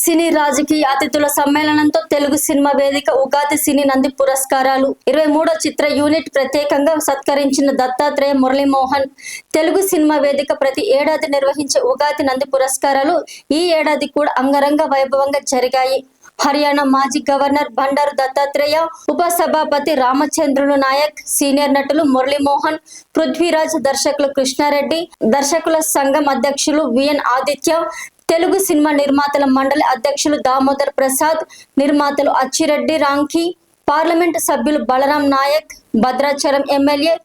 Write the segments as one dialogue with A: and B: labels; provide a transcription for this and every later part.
A: సినీ రాజకీయ అతిథుల సమ్మేళనంతో తెలుగు సినిమా వేదిక ఉగాది సినీ నంది పురస్కారాలు 23వ చిత్ర యూనిట్ ప్రత్యేకంగా సత్కరించిన దత్తాత్రేయ మురళీమోహన్. తెలుగు సినిమా వేదిక ప్రతి ఏడాది నిర్వహించే ఉగాది నంది పురస్కారాలు ఈ ఏడాది కూడా అంగరంగ వైభవంగా జరిగాయి. హర్యానా మాజీ గవర్నర్ బండారు దత్తాత్రేయ, ఉపసభాపతి రామచంద్రులు నాయక్, సీనియర్ నటులు మురళీమోహన్, పృథ్వీరాజ్, దర్శకులు కృష్ణారెడ్డి, దర్శకుల సంఘం అధ్యక్షులు విఎన్ ఆదిత్య, తెలుగు సినిమా నిర్మాతల మండలి అధ్యక్షులు దామోదర్ ప్రసాద్, నిర్మాతలు అచ్చిరెడ్డి రాంకి, పార్లమెంటు సభ్యులు బలరాం నాయక్, భద్రాచలం ఎమ్మెల్యే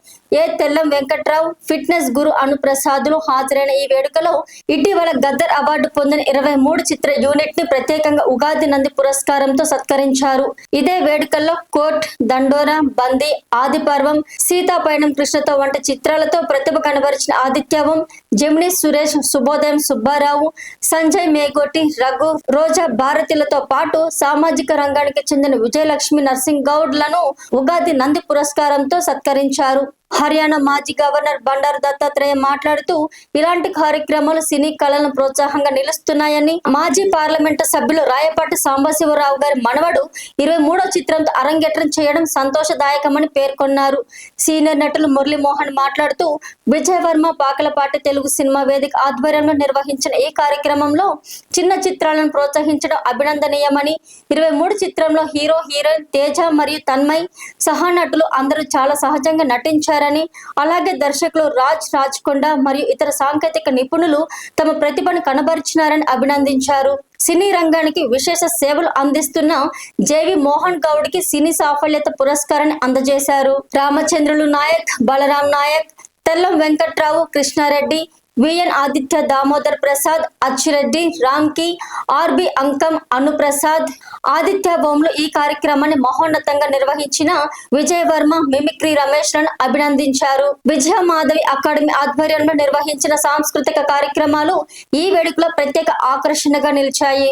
A: ఏ తెల్లం వెంకట్రావు, ఫిట్నెస్ గురు అనుప్రసాదులు హాజరైన ఈ వేడుకలో ఇటీవల గద్దర్ అవార్డు పొందిన 23 చిత్ర యూనిట్ ని ప్రత్యేకంగా ఉగాది నంది పురస్కారంతో సత్కరించారు. ఇదే వేడుకల్లో కోర్ట్, దండోరా, బందీ, ఆదిపర్వం, సీతాపయనం కృష్ణతో వంటి చిత్రాలతో ప్రతిభ కనబరిచిన ఆదిత్యవం, జెమిని సురేష్, శుభోదయం సుబ్బారావు, సంజయ్ మేగోటి, రఘు, రోజా భారతిలతో పాటు సామాజిక రంగానికి చెందిన విజయలక్ష్మి నర్సింగ్ గౌడ్ లను ఉగాది నంది పురస్కారంతో సత్కరించారు. హర్యానా మాజీ గవర్నర్ బండారు దత్తాత్రేయ మాట్లాడుతూ ఇలాంటి కార్యక్రమాలు సినీ కళలను ప్రోత్సాహంగా నిలుస్తున్నాయని, మాజీ పార్లమెంటు సభ్యులు రాయపాటి సాంబశివరావు గారి మనవడు 23వ చిత్రంతో అరంగేట్రం చేయడం సంతోషదాయకమని పేర్కొన్నారు. సీనియర్ నటులు మురళీమోహన్ మాట్లాడుతూ విజయవర్మ పాకలపాటి తెలుగు సినిమా వేదిక ఆధ్వర్యంలో నిర్వహించిన ఈ కార్యక్రమంలో చిన్న చిత్రాలను ప్రోత్సహించడం అభినందనీయమని, 23 చిత్రంలో హీరో, హీరోయిన్ తేజ మరియు తన్మయ్ సహా నటులు అందరూ చాలా సహజంగా నటించారు. అలాగే దర్శకులు రాజ్ కొండ మరియు ఇతర సాంకేతిక నిపుణులు తమ ప్రతిభను కనబరిచినారని అభినందించారు. సినీ రంగానికి విశేష సేవలు అందిస్తున్న జేవి మోహన్ గౌడ్ కి సినీ సాఫల్యత పురస్కారాన్ని అందజేశారు. రామచంద్రులు నాయక్, బలరాం నాయక్, తెల్లం వెంకట్రావు, కృష్ణారెడ్డి, విఎన్ ఆదిత్య, దామోదర్ ప్రసాద్, అచ్చిరెడ్డి రాంకి, ఆర్బి అంకం, అనుప్రసాద్, ఆదిత్య బొమ్మలు ఈ కార్యక్రమాన్ని మహోన్నతంగా నిర్వహించిన విజయవర్మ, మిమిక్రీ రమేష్ లను అభినందించారు. విజయ మాధవి అకాడమీ ఆధ్వర్యంలో నిర్వహించిన సాంస్కృతిక కార్యక్రమాలు ఈ వేడుకలో ప్రత్యేక ఆకర్షణగా నిలిచాయి.